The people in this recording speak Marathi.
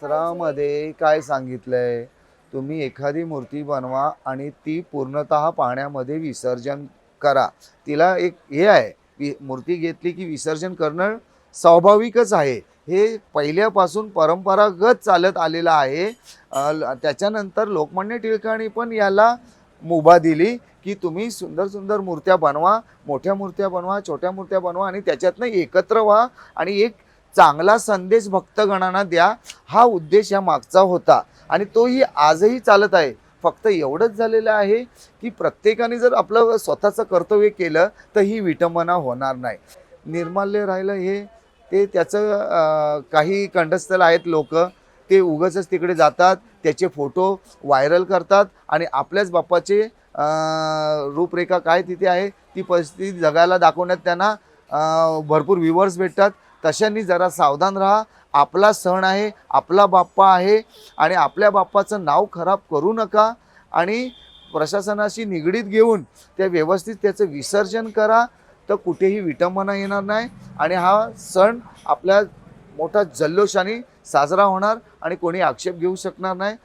शास्त्रामध्ये काय सांगितलंय, तुम्ही एखादी मूर्ती बनवा आणि ती पूर्णतः पाण्यामध्ये विसर्जन करा. तिला एक हे आहे, मूर्ती घेतली की विसर्जन करणं स्वाभाविकच आहे. हे पहिल्यापासून परंपरागत चालत आलेलं आहे. त्याच्यानंतर लोकमान्य टिळकांनी पण याला मुभा दिली, की तुम्ही सुंदर सुंदर मूर्त्या बनवा, मोठ्या मूर्त्या बनवा, छोट्या मूर्त्या बनवा आणि त्याच्यातनं एकत्र व्हा आणि एक चांगला संदेश भक्तगणांना द्या. हा उद्देश या मागचा होता आणि तोही आजही चालत आहे. फक्त एवढंच झालेलं आहे की प्रत्येकाने जर आपलं स्वतःचं कर्तव्य केलं तर ही विटंबना होणार नाही. निर्माल्य राहिलं हे ते त्याचं काही कंडस्थल आहेत लोक, ते उगाचच तिकडे जातात, त्याचे फोटो व्हायरल करतात आणि आपल्याच बाप्पाचे रूपरेखा काय तिथे आहे ती परिस्थिती जगाला दाखवण्यात त्यांना भरपूर व्ह्यूवर्स भेटतात. तशांनी जरा सावधान राहा. आपला सण आहे, आपला बाप्पा आहे आणि आपल्या बाप्पाचं नाव खराब करू नका आणि प्रशासनाशी निगडीत घेऊन त्या व्यवस्थित त्याचं विसर्जन करा. तर कुठेही विटंबना येणार नाही आणि हा सण आपल्या मोठा जल्लोषाने साजरा होणार आणि कोणी आक्षेप घेऊ शकणार नाही.